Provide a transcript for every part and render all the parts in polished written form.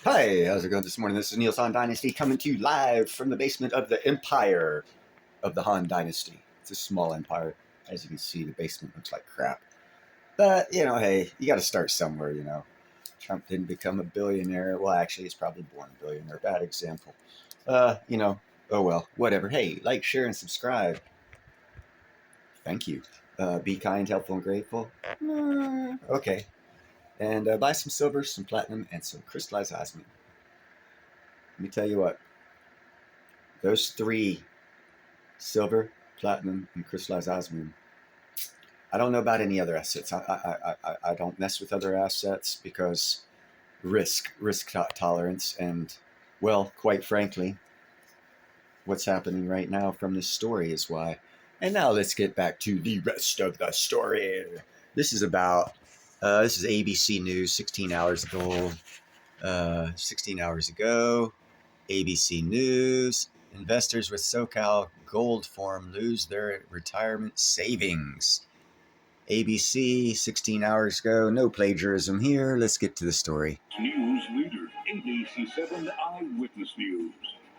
Hi, how's it going this morning? This is Neil's Han Dynasty coming to you live from the basement of the Empire of the Han Dynasty. It's a small empire. As you can see, the basement looks like crap. But, hey, you got to start somewhere. Trump didn't become a billionaire. Well, actually, he's probably born a billionaire. Bad example. Oh well, whatever. Hey, like, share, and subscribe. Thank you. Be kind, helpful, and grateful. Okay. And buy some silver, some platinum, and some crystallized osmium. Let me tell you what. Those three, silver, platinum, and crystallized osmium. I don't know about any other assets. I don't mess with other assets because risk tolerance, and, well, quite frankly, what's happening right now from this story is why. And now let's get back to the rest of the story. This is ABC News 16 hours ago. 16 hours ago, ABC News. Investors with SoCal Gold Forum lose their retirement savings. ABC, 16 hours ago. No plagiarism here. Let's get to the story. News leader, ABC7 Eyewitness News.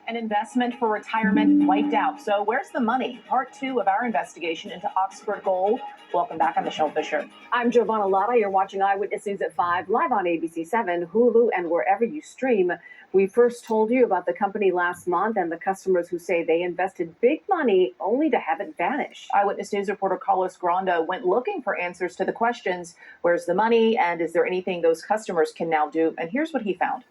An investment for retirement wiped out. So where's the money? Part 2 of our investigation into Oxford Gold. Welcome back. I'm Michelle Fisher. I'm Giovanna Lotta. You're watching Eyewitness News at 5, live on ABC7, Hulu, and wherever you stream. We first told you about the company last month and the customers who say they invested big money only to have it vanish. Eyewitness News reporter Carlos Granda went looking for answers to the questions, where's the money, and is there anything those customers can now do? And here's what he found.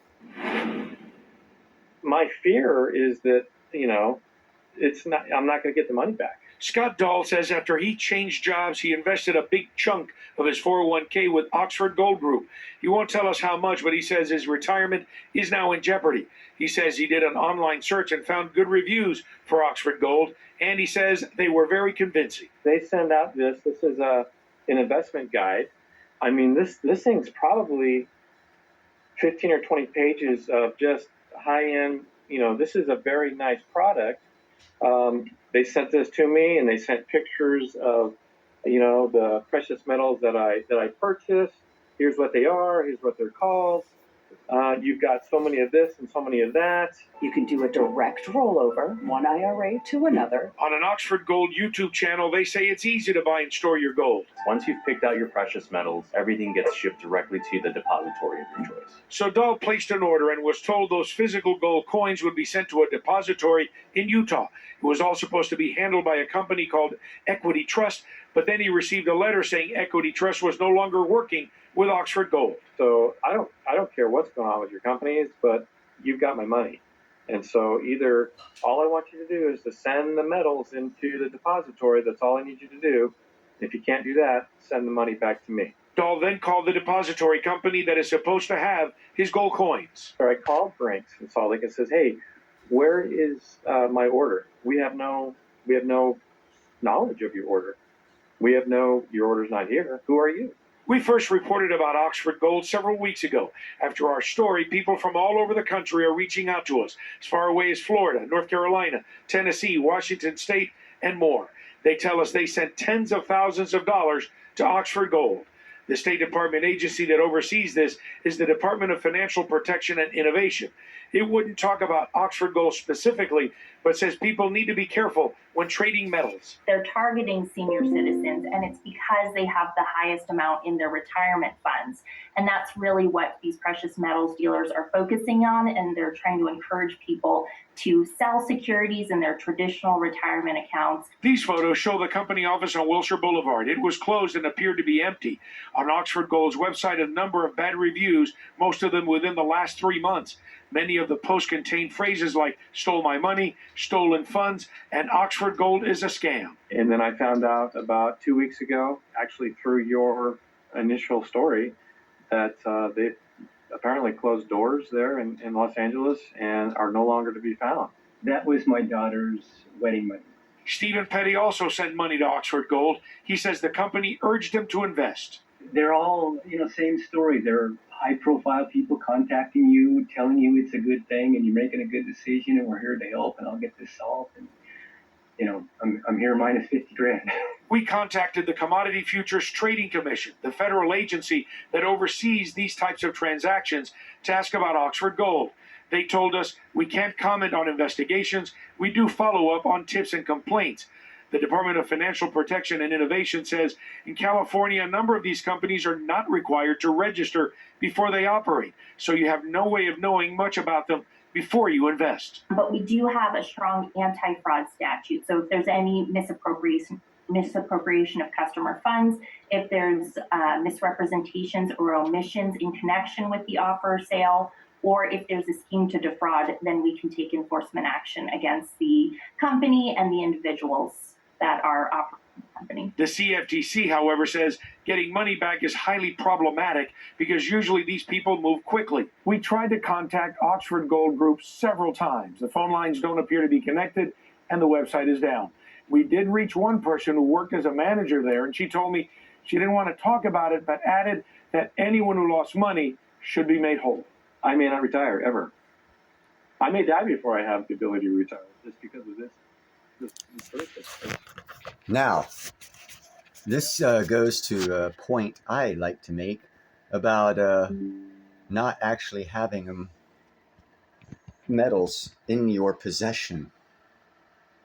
My fear is that, I'm not going to get the money back. Scott Dahl says after he changed jobs, he invested a big chunk of his 401k with Oxford Gold Group. He won't tell us how much, but he says his retirement is now in jeopardy. He says he did an online search and found good reviews for Oxford Gold, and he says they were very convincing. They send out this is an investment guide. I mean, this thing's probably 15 or 20 pages of just high-end, this is a very nice product. They sent this to me, and they sent pictures of, the precious metals that I purchased. Here's what they are. Here's what they're called. You've got so many of this and so many of that. You can do a direct rollover, one IRA to another. On an Oxford Gold YouTube channel, they say it's easy to buy and store your gold. Once you've picked out your precious metals, everything gets shipped directly to the depository of your choice. So Dahl placed an order and was told those physical gold coins would be sent to a depository in Utah. It was all supposed to be handled by a company called Equity Trust, but then he received a letter saying Equity Trust was no longer working with Oxford Gold. So I don't care what's going on with your companies, but you've got my money. And so either all I want you to do is to send the metals into the depository. That's all I need you to do. If you can't do that, send the money back to me. Dahl then called the depository company that is supposed to have his gold coins. So I called Brinks in Salt Lake and says, hey, where is my order? We have no knowledge of your order. Your order's not here. Who are you? We first reported about Oxford Gold several weeks ago. After our story, people from all over the country are reaching out to us, as far away as Florida, North Carolina, Tennessee, Washington State, and more. They tell us they sent tens of thousands of dollars to Oxford Gold. The State Department agency that oversees this is the Department of Financial Protection and Innovation. It wouldn't talk about Oxford Gold specifically, but says people need to be careful when trading metals. They're targeting senior citizens, and it's because they have the highest amount in their retirement funds. And that's really what these precious metals dealers are focusing on, and they're trying to encourage people to sell securities in their traditional retirement accounts. These photos show the company office on Wilshire Boulevard. It was closed and appeared to be empty. On Oxford Gold's website, a number of bad reviews, most of them within the last 3 months. Many of the posts contain phrases like stole my money, stolen funds, and Oxford Gold is a scam. And then I found out about 2 weeks ago, actually through your initial story, that they apparently closed doors there in Los Angeles and are no longer to be found. That was my daughter's wedding money. Stephen Petty also sent money to Oxford Gold. He says the company urged him to invest. They're all, same story. They're high-profile people contacting you, telling you it's a good thing and you're making a good decision and we're here to help and I'll get this solved. And, I'm here minus 50 grand. We contacted the Commodity Futures Trading Commission, the federal agency that oversees these types of transactions, to ask about Oxford Gold. They told us we can't comment on investigations. We do follow up on tips and complaints. The Department of Financial Protection and Innovation says in California, a number of these companies are not required to register before they operate, so you have no way of knowing much about them before you invest. But we do have a strong anti-fraud statute. So if there's any misappropriation of customer funds, if there's misrepresentations or omissions in connection with the offer or sale, or if there's a scheme to defraud, then we can take enforcement action against the company and the individuals that are operating the company. The CFTC, however, says getting money back is highly problematic because usually these people move quickly. We tried to contact Oxford Gold Group several times. The phone lines don't appear to be connected and the website is down. We did reach one person who worked as a manager there, and she told me she didn't want to talk about it, but added that anyone who lost money should be made whole. I may not retire ever. I may die before I have the ability to retire just because of this purpose. Now, this goes to a point I like to make about not actually having metals in your possession.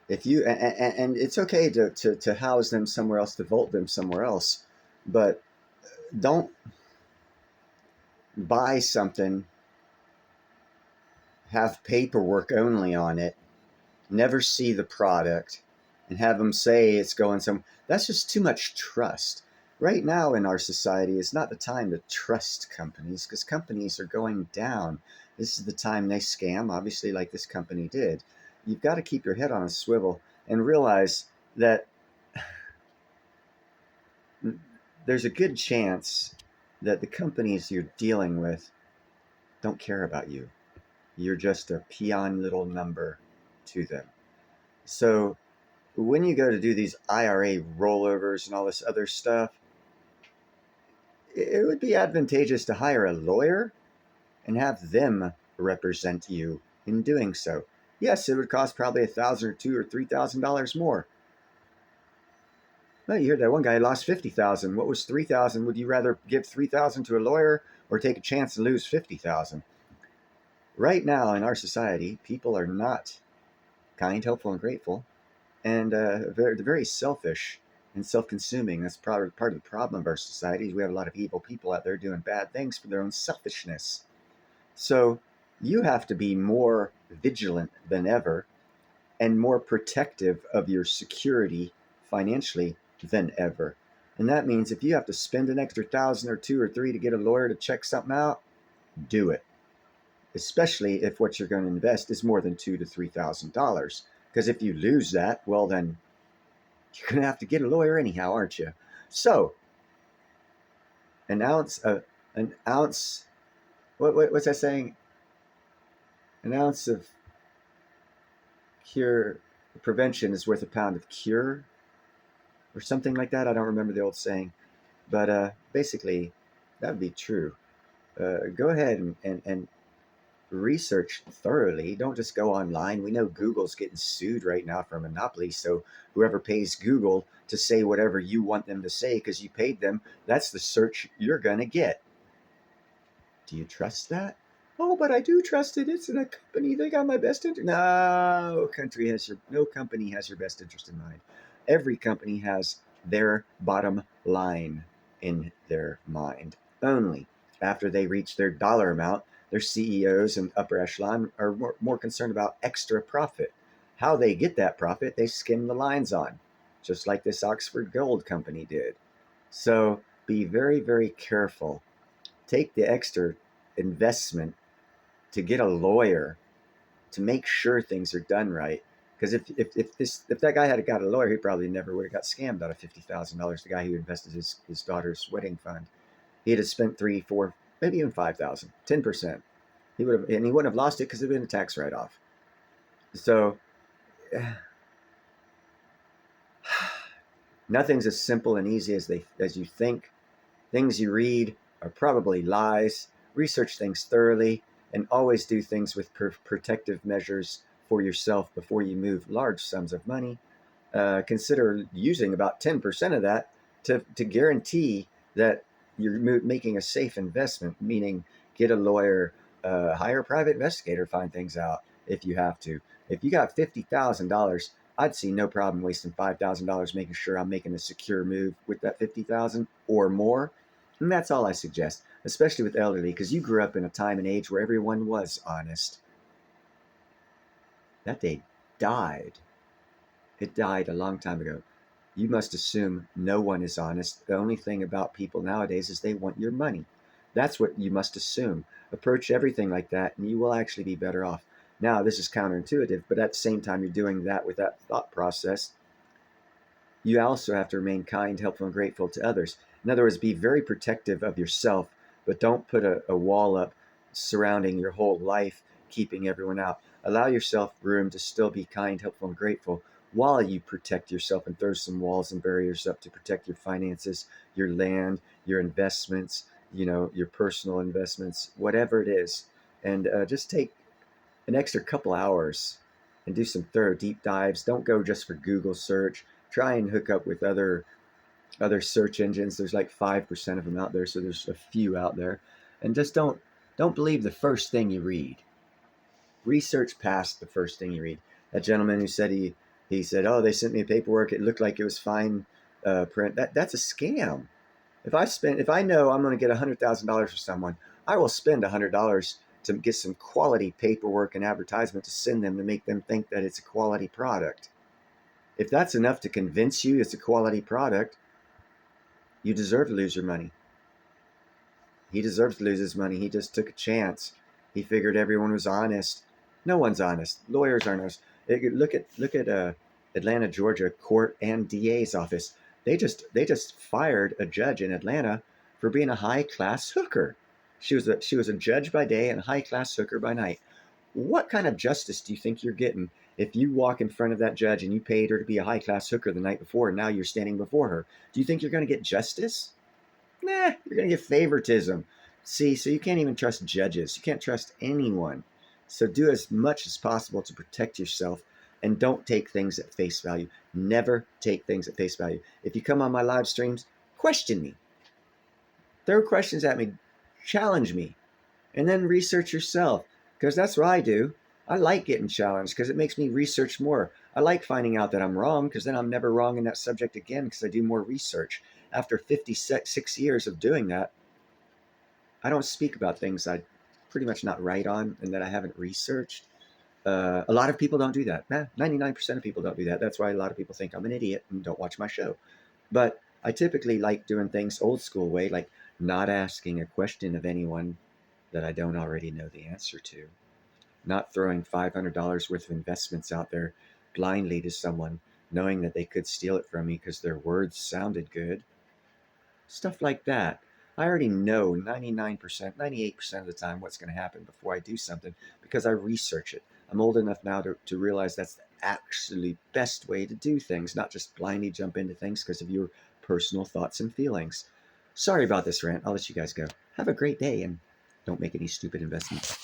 If you and it's okay to house them somewhere else, to vault them somewhere else, but don't buy something, have paperwork only on it, never see the product, and have them say it's going some. That's just too much trust. Right now in our society is not the time to trust companies because companies are going down. This is the time they scam, obviously, like this company did. You've got to keep your head on a swivel and realize that there's a good chance that the companies you're dealing with don't care about you. You're just a peon little number to them. So when you go to do these IRA rollovers and all this other stuff, it would be advantageous to hire a lawyer and have them represent you in doing so. Yes, it would cost probably $1,000 or $2,000 or $3,000 more. Well, you heard that one guy lost $50,000. What was $3,000? Would you rather give $3,000 to a lawyer or take a chance and lose $50,000? Right now in our society, people are not kind, helpful, and grateful, and they're very selfish and self-consuming. That's probably part of the problem of our society. Is we have a lot of evil people out there doing bad things for their own selfishness. So you have to be more vigilant than ever and more protective of your security financially than ever. And that means if you have to spend an extra $1,000 or $2,000 or $3,000 to get a lawyer to check something out, do it. Especially if what you're going to invest is more than $2,000 to $3,000. Because if you lose that, well, then you're going to have to get a lawyer anyhow, aren't you? So, what's that saying? An ounce of prevention is worth a pound of cure, or something like that. I don't remember the old saying, but basically that would be true. Go ahead and research thoroughly. Don't just go online. We know Google's getting sued right now for a monopoly, so whoever pays Google to say whatever you want them to say because you paid them, that's the search you're going to get. Do you trust that? Oh, but I do trust it. It's in a company. They got my best interest. No company has your best interest in mind. Every company has their bottom line in their mind. Only after they reach their dollar amount, their CEOs and upper echelon are more concerned about extra profit. How they get that profit, they skim the lines on, just like this Oxford Gold company did. So be very, very careful. Take the extra investment to get a lawyer to make sure things are done right. Because if that guy had got a lawyer, he probably never would have got scammed out of $50,000. The guy who invested his daughter's wedding fund, he'd have spent $3,000, $4,000, maybe even $5,000, 10%. He wouldn't have lost it because it'd been a tax write-off. So nothing's as simple and easy as you think. Things you read are probably lies. Research things thoroughly and always do things with protective measures for yourself before you move large sums of money. consider using about 10% of that to guarantee that you're making a safe investment, meaning get a lawyer, hire a private investigator, find things out if you have to. If you got $50,000, I'd see no problem wasting $5,000 making sure I'm making a secure move with that $50,000 or more. And that's all I suggest, especially with elderly, because you grew up in a time and age where everyone was honest. That day died. It died a long time ago. You must assume no one is honest. The only thing about people nowadays is they want your money. That's what you must assume. Approach everything like that, and you will actually be better off. Now, this is counterintuitive, but at the same time you're doing that with that thought process, you also have to remain kind, helpful, and grateful to others. In other words, be very protective of yourself, but don't put a wall up surrounding your whole life, keeping everyone out. Allow yourself room to still be kind, helpful, and grateful while you protect yourself and throw some walls and barriers up to protect your finances, your land, your investments, your personal investments, whatever it is. And just take an extra couple hours and do some thorough deep dives. Don't go just for Google search. Try and hook up with other search engines. There's like 5% of them out there, so there's a few out there. And just don't believe the first thing you read. Research past the first thing you read. That gentleman who said he said, "Oh, they sent me paperwork. It looked like it was fine print." That's a scam. If I know I'm going to get $100,000 for someone, I will spend $100 to get some quality paperwork and advertisement to send them to make them think that it's a quality product. If that's enough to convince you it's a quality product, you deserve to lose your money. He deserves to lose his money. He just took a chance. He figured everyone was honest. No one's honest. Lawyers aren't honest. Look at Atlanta, Georgia court and DA's office. They just fired a judge in Atlanta for being a high-class hooker. She was a judge by day and a high-class hooker by night. What kind of justice do you think you're getting if you walk in front of that judge and you paid her to be a high-class hooker the night before and now you're standing before her? Do you think you're going to get justice? Nah, you're going to get favoritism. See, so you can't even trust judges. You can't trust anyone. So do as much as possible to protect yourself and don't take things at face value. Never take things at face value. If you come on my live streams, question me. Throw questions at me. Challenge me. And then research yourself, because that's what I do. I like getting challenged because it makes me research more. I like finding out that I'm wrong because then I'm never wrong in that subject again because I do more research. After 56 years of doing that, I don't speak about things I pretty much not right on and that I haven't researched. A lot of people don't do that. 99% of people don't do that. That's why a lot of people think I'm an idiot and don't watch my show. But I typically like doing things old school way, like not asking a question of anyone that I don't already know the answer to. Not throwing $500 worth of investments out there blindly to someone, knowing that they could steal it from me because their words sounded good. Stuff like that. I already know 99%, 98% of the time what's going to happen before I do something because I research it. I'm old enough now to realize that's the actually best way to do things, not just blindly jump into things because of your personal thoughts and feelings. Sorry about this rant. I'll let you guys go. Have a great day and don't make any stupid investments.